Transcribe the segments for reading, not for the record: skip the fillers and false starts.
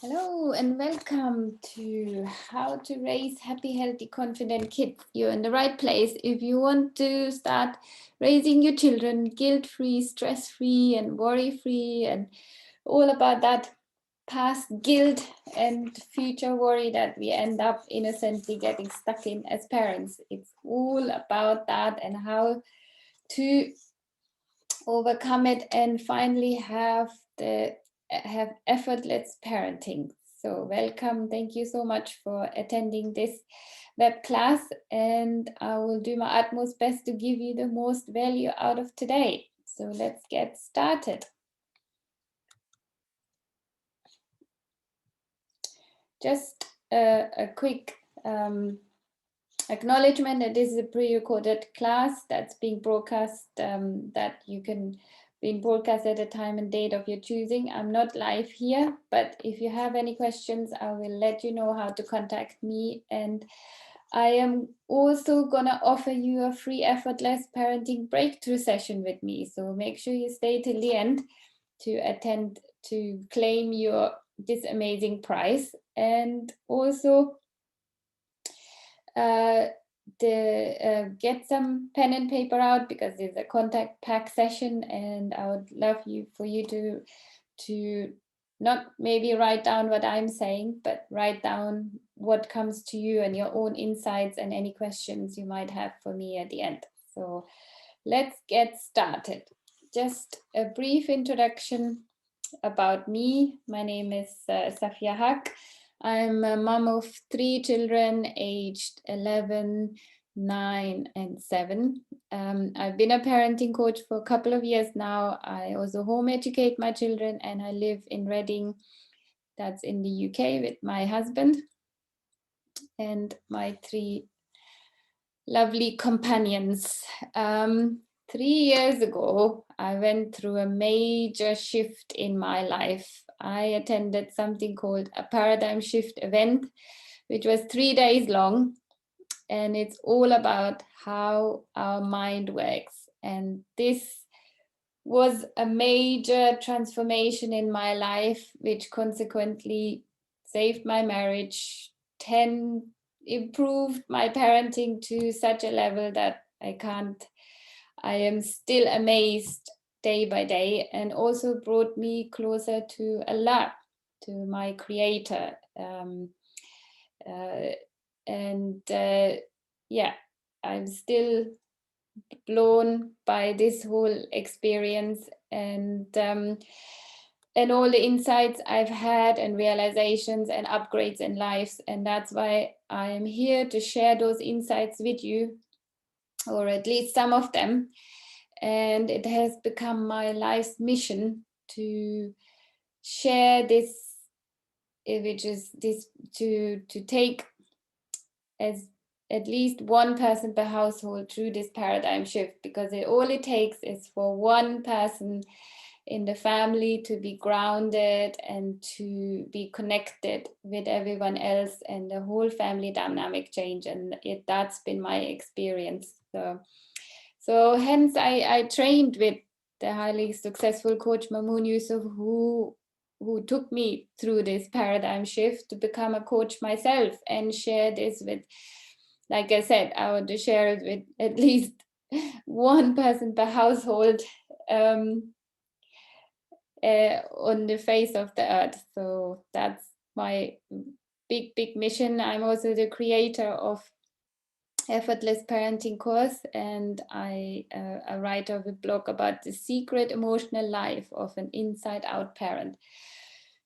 Hello and welcome to How to Raise Happy, Healthy, Confident Kids. You're in the right place if you want to start raising your children guilt-free, stress-free and worry-free and all about that past guilt and future worry that we end up innocently getting stuck in as parents. It's all about that and how to overcome it and finally have effortless parenting. So welcome. Thank you so much for attending this web class, and I will do my utmost best to give you the most value out of today. So let's get started. Just a quick acknowledgement that this is a pre-recorded class that's being broadcast, that you can being broadcast at a time and date of your choosing. I'm not live here, but if you have any questions, I will let you know how to contact me. And I am also gonna offer you a free effortless parenting breakthrough session with me. So make sure you stay till the end to attend, to claim this amazing prize. And also get some pen and paper out because it's a contact pack session, and I would love for you to not maybe write down what I'm saying, but write down what comes to you and your own insights and any questions you might have for me at the end. So let's get started. Just a brief introduction about me. My name is Safia. I'm a mom of 3 children aged 11, 9, and 7. I've been a parenting coach for a couple of years now. I also home educate my children, and I live in Reading, that's in the UK, with my husband and my 3 lovely companions. 3 years ago, I went through a major shift in my life. I attended something called a paradigm shift event, which was 3 days long. And it's all about how our mind works. And this was a major transformation in my life, which consequently saved my marriage, improved my parenting to such a level that I am still amazed day by day, and also brought me closer to Allah, to my creator. Yeah, I'm still blown by this whole experience, and all the insights I've had and realizations and upgrades in life. And that's why I am here to share those insights with you, or at least some of them. And it has become my life's mission to share this, which is this, to take as at least one person per household through this paradigm shift, because all it takes is for one person in the family to be grounded and to be connected with everyone else, and the whole family dynamic change. And that's been my experience. So hence I trained with the highly successful coach Mamoon Yusuf, who took me through this paradigm shift to become a coach myself and share this with, like I said, I want to share it with at least one person per household on the face of the earth. So that's my big mission. I'm also the creator of Effortless Parenting course, and I a writer of a blog about the secret emotional life of an inside-out parent.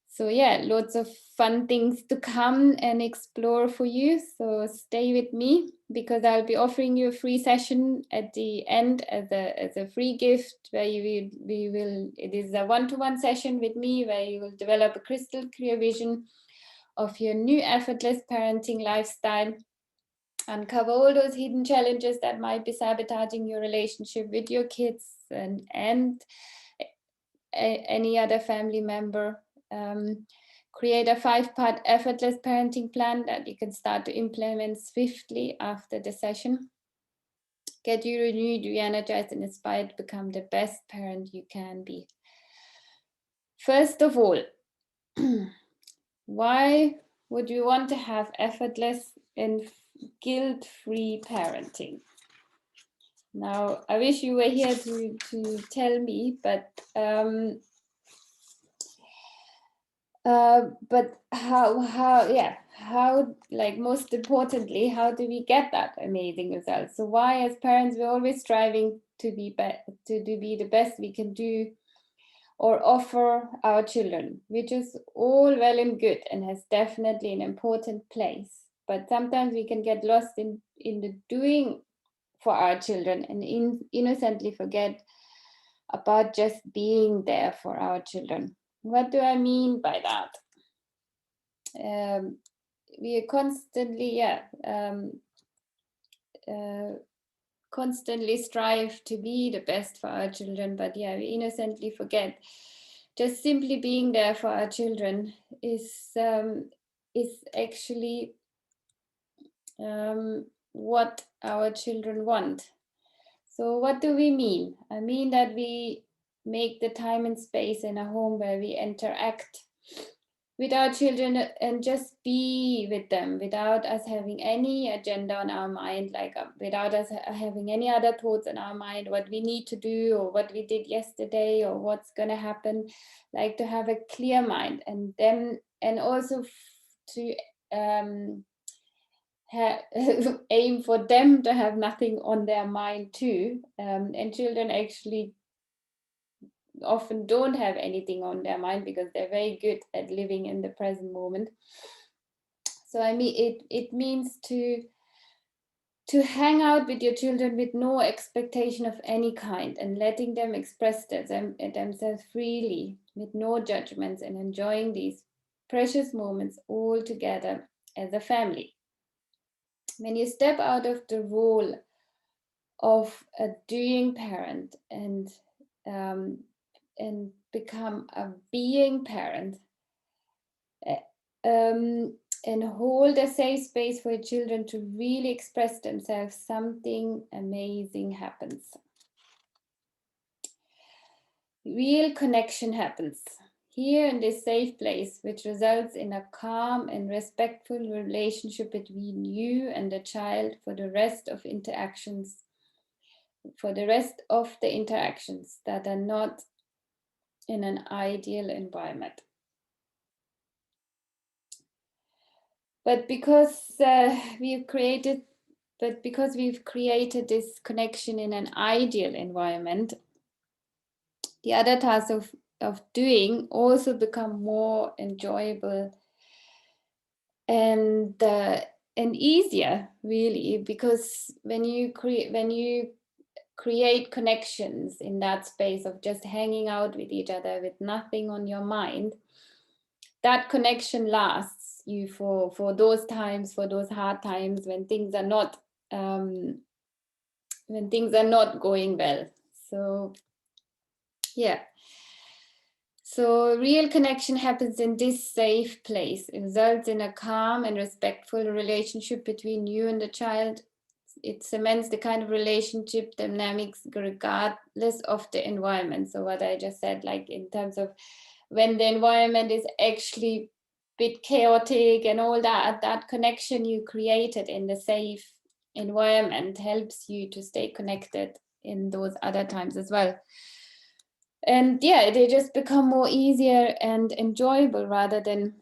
So yeah, lots of fun things to come and explore for you. So stay with me, because I'll be offering you a free session at the end as a free gift, where it is a one-to-one session with me, where you will develop a crystal clear vision of your new effortless parenting lifestyle, uncover all those hidden challenges that might be sabotaging your relationship with your kids and any other family member. Create a 5-part effortless parenting plan that you can start to implement swiftly after the session. Get you renewed, re-energized, and inspired to become the best parent you can be. First of all, why would we want to have effortless and guilt-free parenting? Now, I wish you were here to tell me, but how, like, most importantly, how do we get that amazing result? So why, as parents, we're always striving to be the best we can do or offer our children, which is all well and good and has definitely an important place. But sometimes we can get lost in the doing for our children and innocently forget about just being there for our children. What do I mean by that? We are constantly, constantly strive to be the best for our children, but we innocently forget just simply being there for our children is actually what our children want. So what do we mean? I mean that we make the time and space in a home where we interact with our children and just be with them without us having any agenda on our mind, like without us having any other thoughts in our mind, what we need to do or what we did yesterday or what's going to happen, like to have a clear mind and then, and also to aim for them to have nothing on their mind too. And children actually often don't have anything on their mind because they're very good at living in the present moment. So I mean, it means to hang out with your children with no expectation of any kind and letting them express themselves freely with no judgments and enjoying these precious moments all together as a family. When you step out of the role of a doing parent and become a being parent, and hold a safe space for your children to really express themselves, something amazing happens. Real connection happens here in this safe place, which results in a calm and respectful relationship between you and the child for the rest of the interactions that are not in an ideal environment. But because we've created this connection in an ideal environment, the other tasks of doing also become more enjoyable and easier, really, because when you create connections in that space of just hanging out with each other with nothing on your mind, that connection lasts you for those times, for those hard times when things are not going well. So so real connection happens in this safe place. It results in a calm and respectful relationship between you and the child. It cements the kind of relationship dynamics regardless of the environment. So what I just said, like in terms of when the environment is actually a bit chaotic and all that connection you created in the safe environment helps you to stay connected in those other times as well. And they just become more easier and enjoyable rather than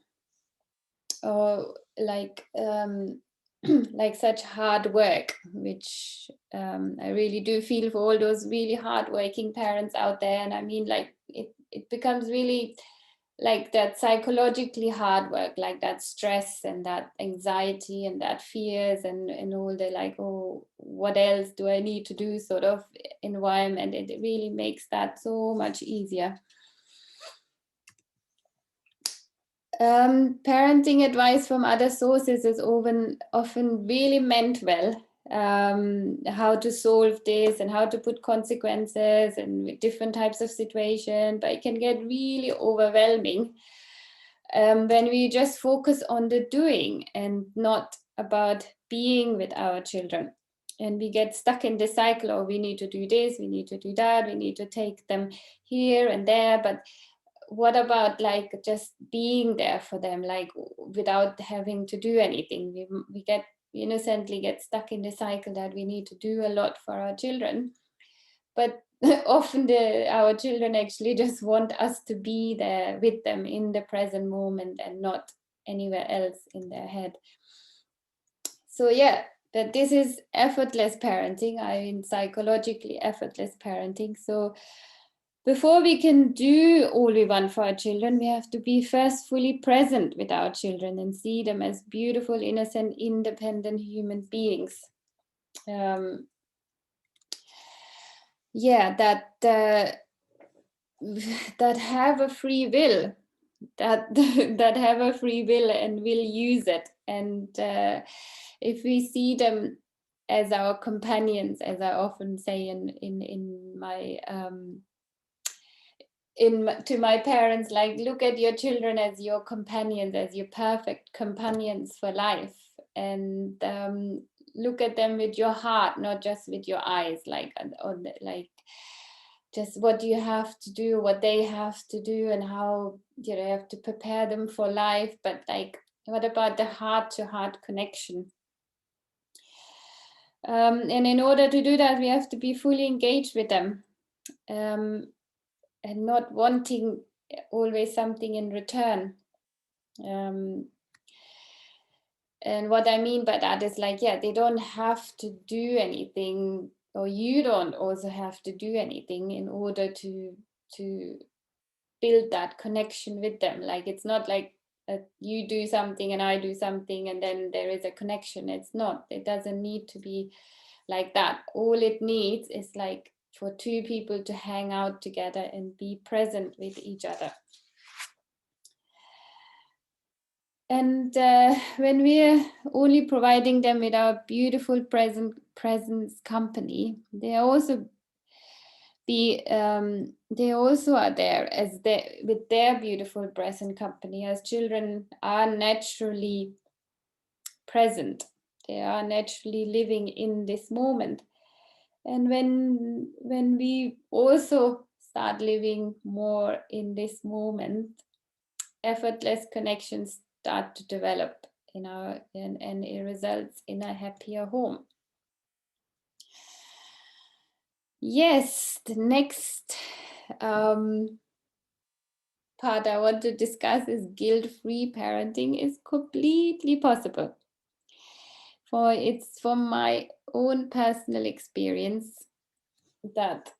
like such hard work, which I really do feel for all those really hardworking parents out there. And I mean, like it becomes really like that psychologically hard work, like that stress and that anxiety and that fears and all the like, oh, what else do I need to do sort of environment. It really makes that so much easier. Parenting advice from other sources is often really meant well. How to solve this and how to put consequences and with different types of situation, but it can get really overwhelming when we just focus on the doing and not about being with our children. And we get stuck in this cycle, we need to do this, we need to do that, we need to take them here and there, but what about like just being there for them, like without having to do anything? We innocently get stuck in the cycle that we need to do a lot for our children, but often our children actually just want us to be there with them in the present moment and not anywhere else in their head. So yeah, that this is effortless parenting. I mean, psychologically effortless parenting. So before we can do all we want for our children, we have to be first fully present with our children and see them as beautiful, innocent, independent human beings. That have a free will, that have a free will and will use it. And if we see them as our companions, as I often say to my parents, like, look at your children as your companions, as your perfect companions for life, and look at them with your heart, not just with your eyes, like just what you have to do, what they have to do, and how you have to prepare them for life. But like, what about the heart to heart connection? And in order to do that, we have to be fully engaged with them, and not wanting always something in return. And what I mean by that is like, yeah, they don't have to do anything, or you don't also have to do anything in order to build that connection with them. Like, it's not like you do something and I do something and then there is a connection. It's not. It doesn't need to be like that. All it needs is like for two people to hang out together and be present with each other. And when we're only providing them with our beautiful presence company, they also are there as with their beautiful present company, as children are naturally present. They are naturally living in this moment. And when we also start living more in this moment, effortless connections start to develop and it results in a happier home. Yes, the next part I want to discuss is guilt-free parenting is completely possible. It's from my own personal experience that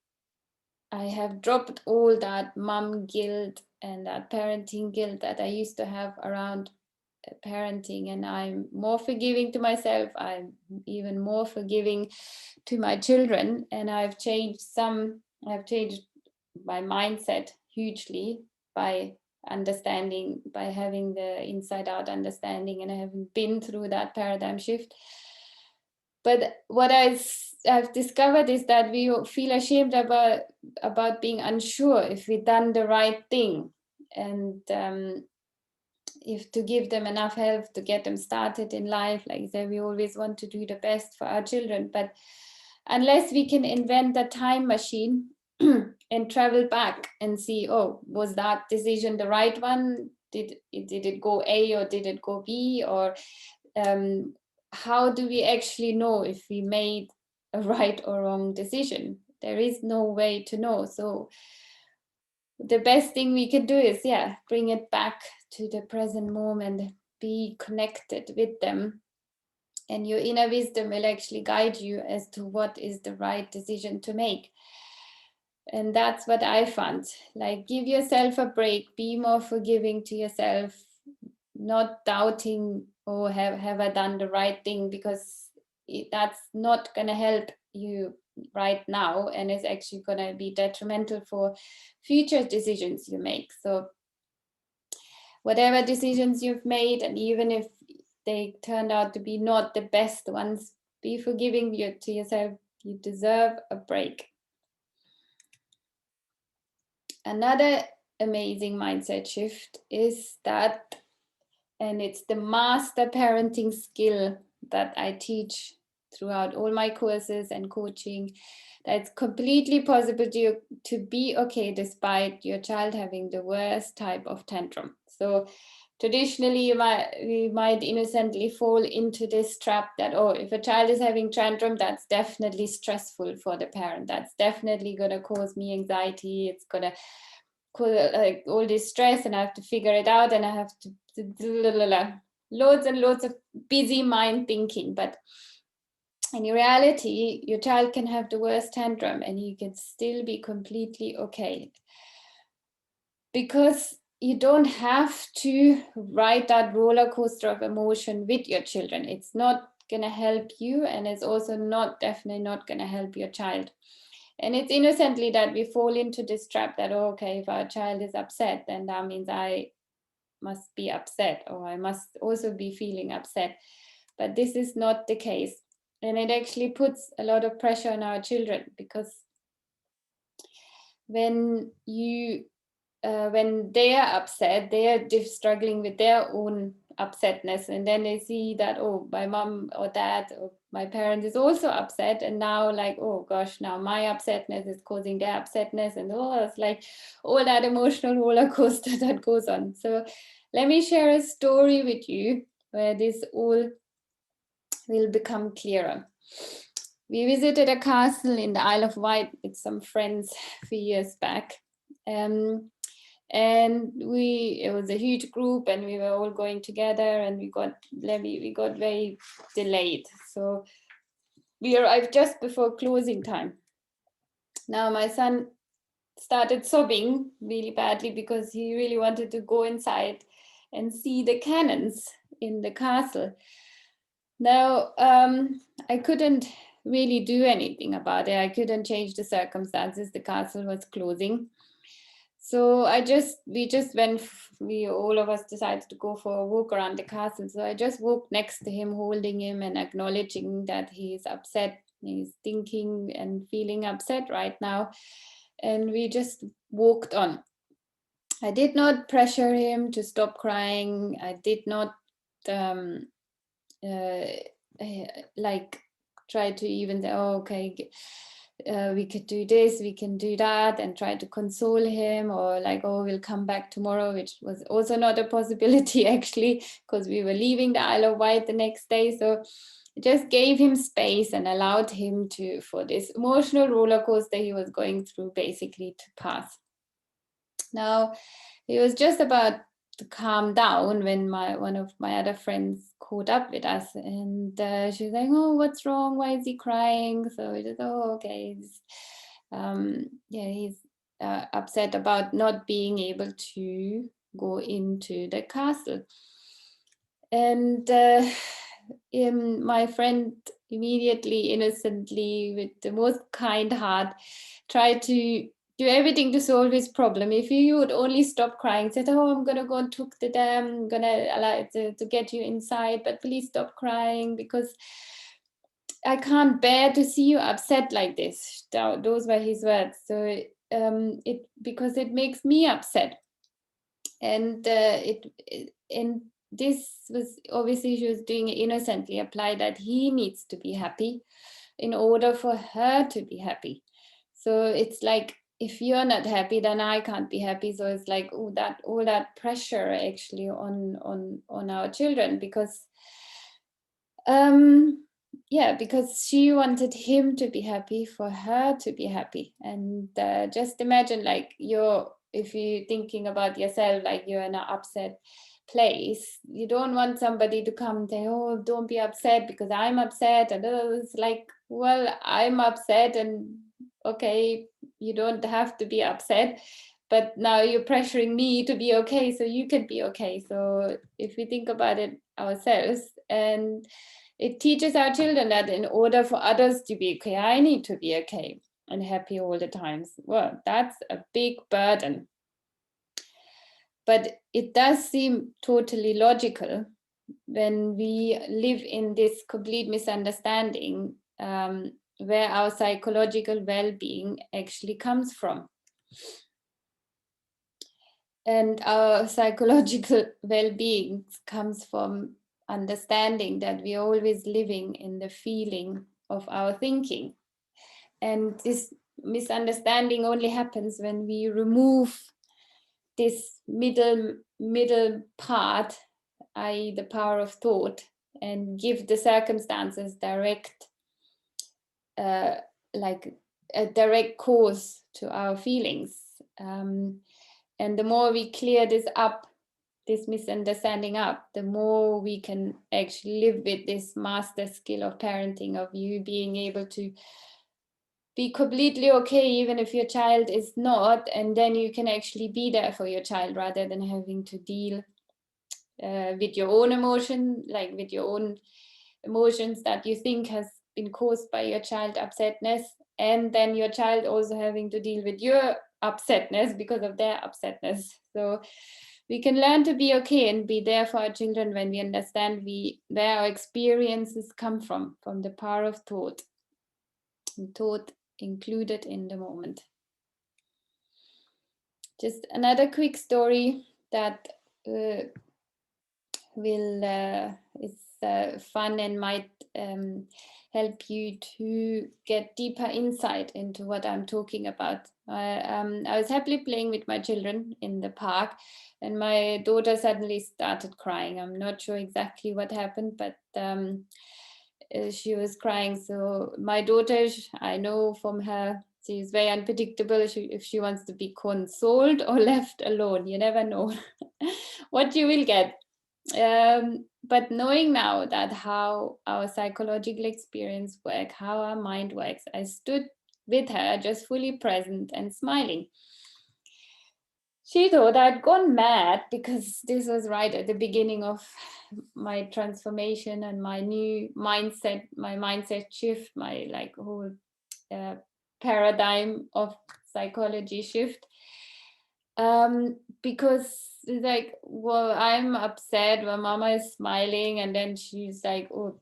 I have dropped all that mom guilt and that parenting guilt that I used to have around parenting, and I'm more forgiving to myself. I'm even more forgiving to my children, and I've changed my mindset hugely by having the inside out understanding, and I haven't been through that paradigm shift. But what I've discovered is that we feel ashamed about being unsure if we've done the right thing, and if to give them enough help to get them started in life. Like I said, we always want to do the best for our children, but unless we can invent a time machine and travel back and see, oh, was that decision the right one? Did it go A or did it go B? Or how do we actually know if we made a right or wrong decision? There is no way to know. So the best thing we can do is, bring it back to the present moment, be connected with them, and your inner wisdom will actually guide you as to what is the right decision to make. And that's what I found. Like, give yourself a break, be more forgiving to yourself, not doubting, oh, have I done the right thing? Because that's not going to help you right now, and it's actually going to be detrimental for future decisions you make. So whatever decisions you've made, and even if they turned out to be not the best ones, be forgiving to yourself. You deserve a break. Another amazing mindset shift is that, and it's the master parenting skill that I teach throughout all my courses and coaching, that it's completely possible to be okay despite your child having the worst type of tantrum. So traditionally, we might innocently fall into this trap that, oh, if a child is having tantrum, that's definitely stressful for the parent. That's definitely going to cause me anxiety. It's going to cause like all this stress, and I have to figure it out, and I have to loads and loads of busy mind thinking. But in reality, your child can have the worst tantrum and you can still be completely okay. Because you don't have to ride that roller coaster of emotion with your children. It's not going to help you, and it's also definitely not going to help your child. And it's innocently that we fall into this trap that, oh, okay, if our child is upset, then that means I must be upset, or I must also be feeling upset. But this is not the case. And it actually puts a lot of pressure on our children, because when they are upset, they are struggling with their own upsetness, and then they see that, oh, my mom or dad or my parent is also upset, and now like, oh gosh, now my upsetness is causing their upsetness, and oh, it's like all that emotional roller coaster that goes on. So let me share a story with you where this all will become clearer. We visited a castle in the Isle of Wight with some friends a few years back. And it was a huge group, and we were all going together, and we got very delayed. So we arrived just before closing time. Now my son started sobbing really badly because he really wanted to go inside and see the cannons in the castle. Now, I couldn't really do anything about it. I couldn't change the circumstances. The castle was closing. So we all of us decided to go for a walk around the castle. So I just walked next to him, holding him and acknowledging that he's upset. He's thinking and feeling upset right now. And we just walked on. I did not pressure him to stop crying. I did not like try to even say, oh, okay, we could do this, we can do that, and try to console him, or like, oh, we'll come back tomorrow, which was also not a possibility actually, because we were leaving the Isle of Wight the next day. So I just gave him space and allowed him for this emotional roller coaster he was going through basically to pass. Now, he was just about to calm down when one of my other friends caught up with us, and she was like, oh, what's wrong, why is he crying? So we just, oh, okay, he's upset about not being able to go into the castle. And my friend immediately, innocently, with the most kind heart, tried to do everything to solve his problem. If you would only stop crying, said, oh, I'm going to go and took the dam, I'm going to allow it to get you inside, but please stop crying, because I can't bear to see you upset like this. Those were his words. So because it makes me upset. And this was obviously, she was doing it innocently, apply that he needs to be happy in order for her to be happy. So it's like, if you're not happy, then I can't be happy. So it's like, oh, that all that pressure actually on our children, because because she wanted him to be happy for her to be happy. And just imagine, like, if you're thinking about yourself, like you're in an upset place, you don't want somebody to come and say, oh, don't be upset because I'm upset. And it's like, well, I'm upset, and okay, you don't have to be upset, but now you're pressuring me to be okay so you can be okay. So if we think about it ourselves, and it teaches our children that in order for others to be okay, I need to be okay and happy all the time. Well, that's a big burden. But it does seem totally logical when we live in this complete misunderstanding, where our psychological well-being actually comes from. And our psychological well-being comes from understanding that we're always living in the feeling of our thinking. And this misunderstanding only happens when we remove this middle part, i.e. the power of thought, and give the circumstances direct, like a direct cause to our feelings. And the more we clear this up, this misunderstanding up, the more we can actually live with this master skill of parenting, of you being able to be completely okay even if your child is not, and then you can actually be there for your child rather than having to deal with your own emotion, like with your own emotions that you think has been caused by your child upsetness, and then your child also having to deal with your upsetness because of their upsetness. So we can learn to be okay and be there for our children when we understand where our experiences come from the power of thought, and thought included in the moment. Just another quick story that is fun and might help you to get deeper insight into what I'm talking about. I was happily playing with my children in the park, and my daughter suddenly started crying. I'm not sure exactly what happened, but she was crying. So my daughter, I know from her, she's very unpredictable. If she wants to be consoled or left alone, you never know what you will get. But knowing now that how our psychological experience work, how our mind works, I stood with her, just fully present and smiling. She thought I'd gone mad because this was right at the beginning of my transformation and my new mindset, my mindset shift, my like whole paradigm of psychology shift. Because it's like, well, I'm upset when mama is smiling, and then she's like, oh,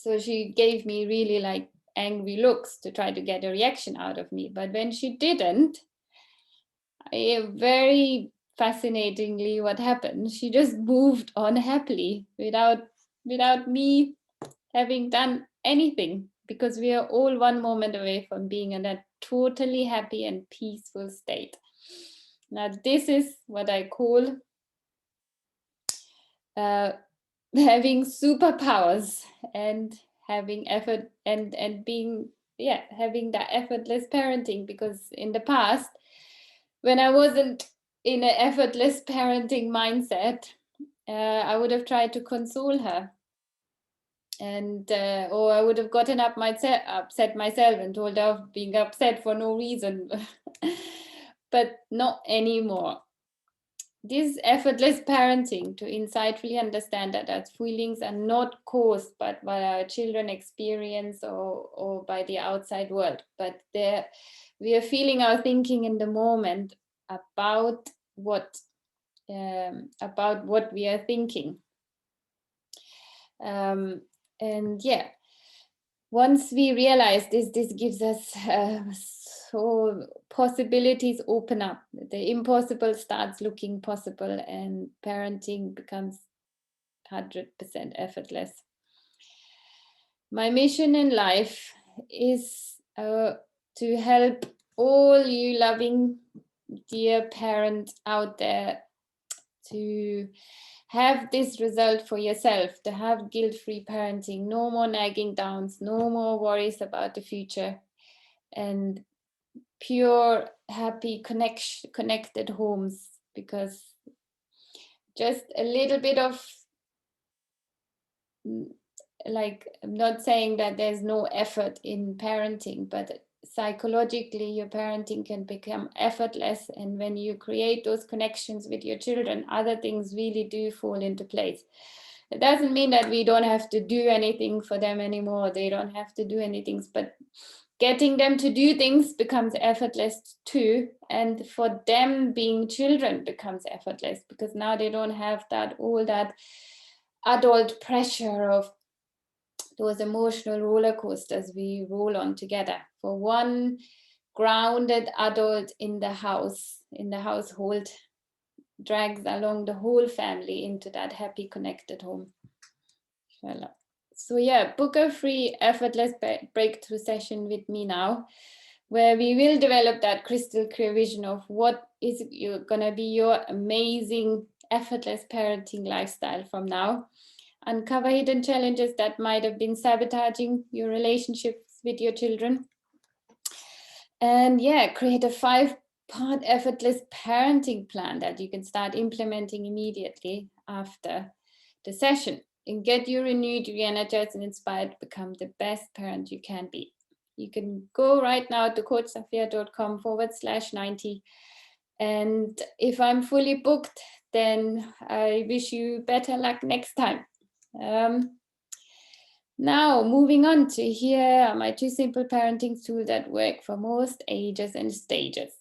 so she gave me really like angry looks to try to get a reaction out of me. But when she didn't, very fascinatingly, what happened, she just moved on happily without me having done anything, because we are all one moment away from being in a totally happy and peaceful state. Now, this is what I call having superpowers and having effort and being, having that effortless parenting. Because in the past, when I wasn't in an effortless parenting mindset, I would have tried to console her, and or I would have gotten upset myself and told her of being upset for no reason. But not anymore. This effortless parenting, to insightfully understand that our feelings are not caused by our children experience or by the outside world, but we are feeling our thinking in the moment about what we are thinking. And yeah, once we realize this gives us so possibilities open up. The impossible starts looking possible, and parenting becomes 100% effortless. My mission in life is to help all you loving, dear parents out there to have this result for yourself, to have guilt-free parenting, no more nagging downs, no more worries about the future, and pure, happy, connected homes. Because just a little bit of, like, I'm not saying that there's no effort in parenting, but psychologically your parenting can become effortless, and when you create those connections with your children, other things really do fall into place. It doesn't mean that we don't have to do anything for them anymore. They don't have to do anything, but getting them to do things becomes effortless too. And for them, being children becomes effortless, because now they don't have all that adult pressure of those emotional roller coasters we roll on together. For one grounded adult in the household, drags along the whole family into that happy, connected home. Voilà. So yeah, book a free effortless breakthrough session with me now, where we will develop that crystal clear vision of what is gonna be your amazing effortless parenting lifestyle from now. Uncover hidden challenges that might have been sabotaging your relationships with your children. And yeah, create a 5-part effortless parenting plan that you can start implementing immediately after the session, and get you renewed, re-energized, and inspired to become the best parent you can be. You can go right now to coachsafia.com/90. And if I'm fully booked, then I wish you better luck next time. Now, moving on to here are my 2 simple parenting tools that work for most ages and stages.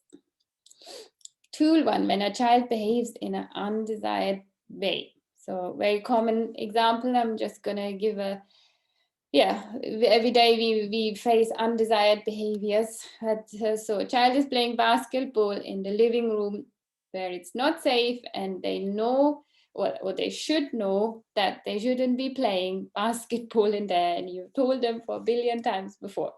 Tool 1, when a child behaves in an undesired way. So very common example, I'm just going to give every day we face undesired behaviors. So a child is playing basketball in the living room where it's not safe, and they know, or they should know, that they shouldn't be playing basketball in there, and you've told them for a billion times before.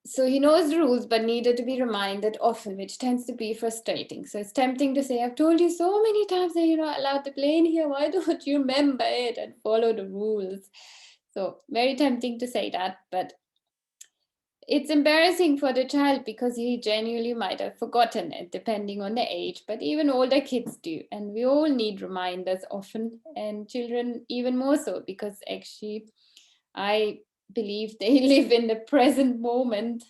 So he knows the rules, but needed to be reminded often, which tends to be frustrating. So it's tempting to say, I've told you so many times that you're not allowed to play in here. Why don't you remember it and follow the rules? So very tempting to say that, but it's embarrassing for the child because he genuinely might have forgotten it, depending on the age, but even older kids do. And we all need reminders often, and children even more so, because actually I believe they live in the present moment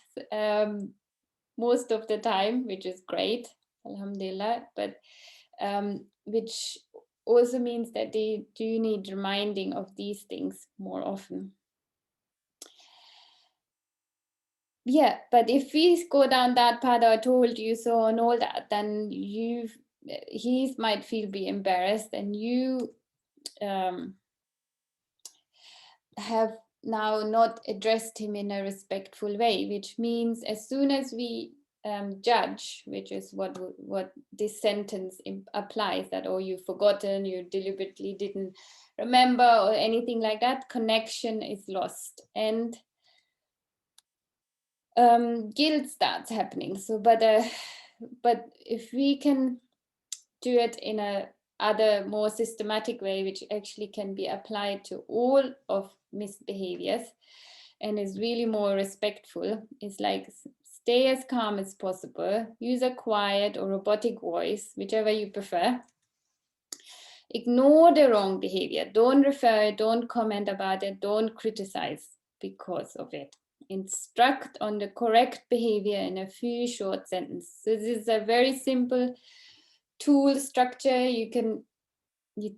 most of the time, which is great, alhamdulillah, but which also means that they do need reminding of these things more often. Yeah, but if we go down that path, I told you so and all that, then he might be embarrassed, and you have now not addressed him in a respectful way, which means as soon as we judge, which is what this sentence applies, that, oh, you've forgotten, you deliberately didn't remember, or anything like that, connection is lost, and guilt starts happening. So, but if we can do it in a other more systematic way, which actually can be applied to all of misbehaviors and is really more respectful, is like, stay as calm as possible, use a quiet or robotic voice, whichever you prefer. Ignore the wrong behavior, don't refer, don't comment about it, don't criticize because of it. Instruct on the correct behavior in a few short sentences. So this is a very simple tool structure. You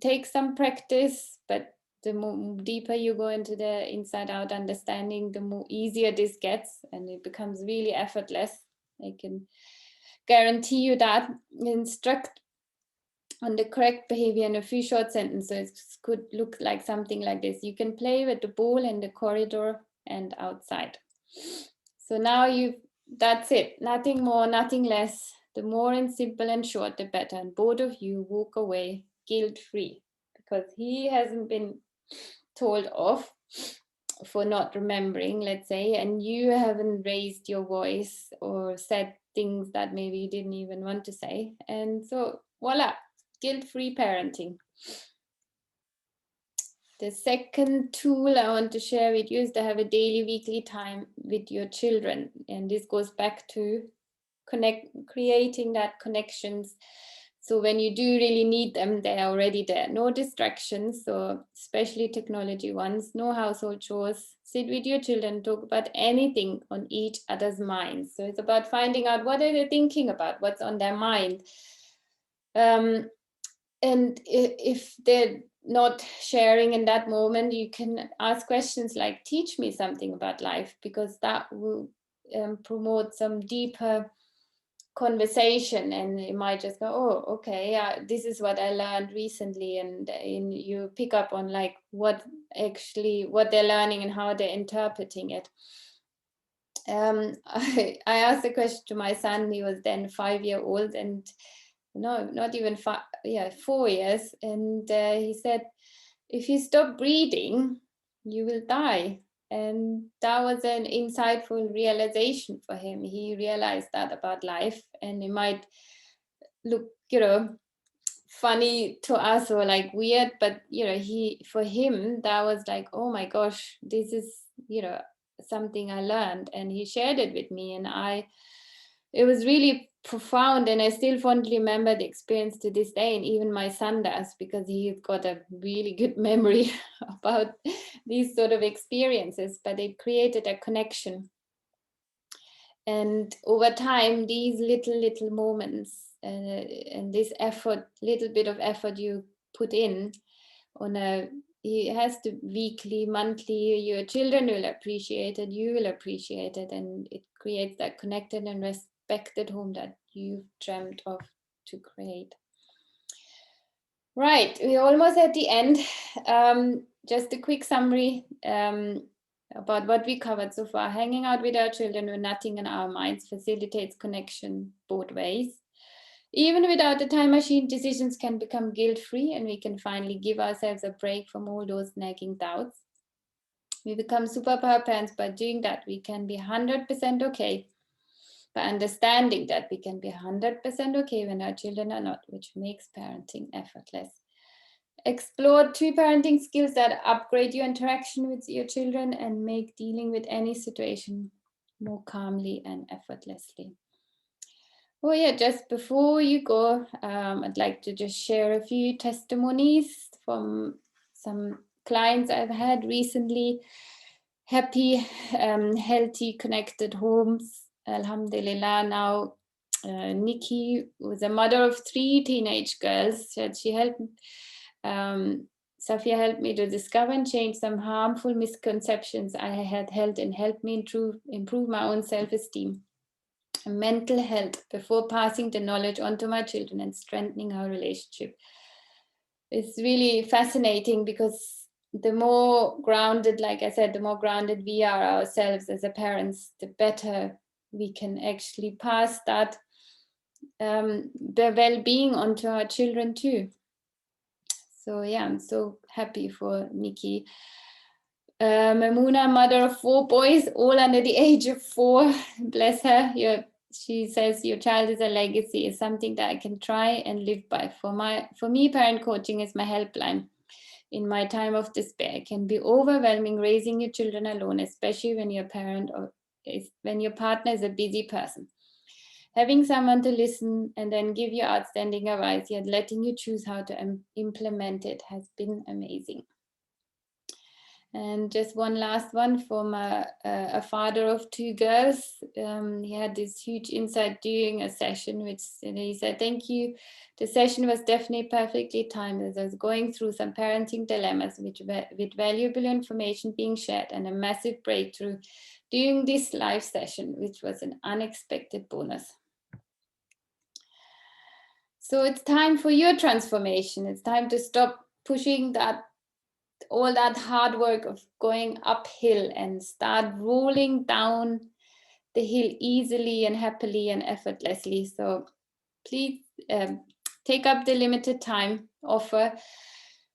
take some practice, but the more deeper you go into the inside out understanding, the more easier this gets, and it becomes really effortless. I can guarantee you that. Instruct on the correct behavior in a few short sentences could look like something like this. You can play with the ball in the corridor and outside. So now that's it. Nothing more, nothing less. The more and simple and short, the better. And both of you walk away guilt-free, because he hasn't been told off for not remembering, let's say, and you haven't raised your voice or said things that maybe you didn't even want to say. And so voila, guilt-free parenting. The second tool I want to share with you is to have a daily, weekly time with your children. And this goes back to creating that connections. So when you do really need them, they're already there. No distractions, so especially technology ones, no household chores. Sit with your children, talk about anything on each other's minds. So it's about finding out what are they thinking about, what's on their mind. And if they're not sharing in that moment, you can ask questions like, teach me something about life, because that will promote some deeper conversation, and you might just go, oh, okay, this is what I learned recently, and you pick up on like what they're learning and how they're interpreting it. I asked a question to my son. He was then 5-year-old, and no, not even 4 years. And he said, if you stop breathing, you will die. And that was an insightful realization for him. He realized that about life, and it might look, funny to us or like weird, but for him that was like, oh my gosh, this is something I learned, and he shared it with me, and it was really profound, and I still fondly remember the experience to this day, and even my son does, because he's got a really good memory about these sort of experiences, but it created a connection. And over time, these little moments and this effort, little bit of effort you put in on it has to weekly, monthly, your children will appreciate it, you will appreciate it, and it creates that connected and respected home that you've dreamt of to create. Right, we're almost at the end. Just a quick summary about what we covered so far. Hanging out with our children with nothing in our minds facilitates connection both ways. Even without a time machine, decisions can become guilt-free, and we can finally give ourselves a break from all those nagging doubts. We become superpower parents by doing that. We can be 100% okay by understanding that we can be 100% okay when our children are not, which makes parenting effortless. Explore 2 parenting skills that upgrade your interaction with your children and make dealing with any situation more calmly and effortlessly. Oh yeah, just before you go, I'd like to just share a few testimonies from some clients I've had recently. Happy, healthy, connected homes. Alhamdulillah. Now, Nikki was a mother of 3 teenage girls. She helped, Safia helped me to discover and change some harmful misconceptions I had held, and helped me improve my own self-esteem and mental health before passing the knowledge on to my children and strengthening our relationship. It's really fascinating, because the more grounded, like I said, the more grounded we are ourselves as a parents, the better we can actually pass that the well-being onto our children too. So yeah, I'm so happy for Nikki. Mamuna, mother of 4 boys, all under the age of 4. Bless her. She says your child is a legacy, is something that I can try and live by. For me, parent coaching is my helpline. In my time of despair, it can be overwhelming raising your children alone, especially when your partner is a busy person. Having someone to listen and then give you outstanding advice, yet letting you choose how to implement it, has been amazing. And just one last one from a father of 2 girls. He had this huge insight during a session, which he said, thank you. The session was definitely perfectly timed, as I was going through some parenting dilemmas with valuable information being shared, and a massive breakthrough during this live session, which was an unexpected bonus. So it's time for your transformation. It's time to stop pushing all that hard work of going uphill and start rolling down the hill easily and happily and effortlessly. So please take up the limited time offer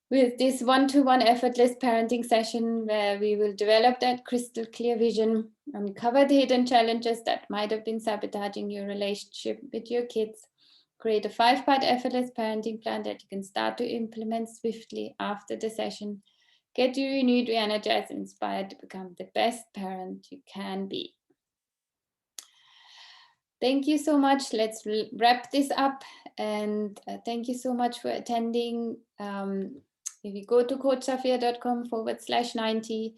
with this one-to-one effortless parenting session, where we will develop that crystal clear vision, uncover the hidden challenges that might have been sabotaging your relationship with your kids, create a 5-part effortless parenting plan that you can start to implement swiftly after the session. Get you renewed, re-energized, and inspired to become the best parent you can be. Thank you so much. Let's wrap this up. And thank you so much for attending. If you go to coachsafia.com/90,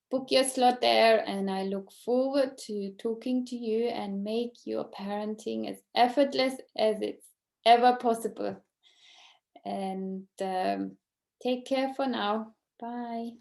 book your slot there. And I look forward to talking to you and make your parenting as effortless as it's ever possible. And take care for now. Bye.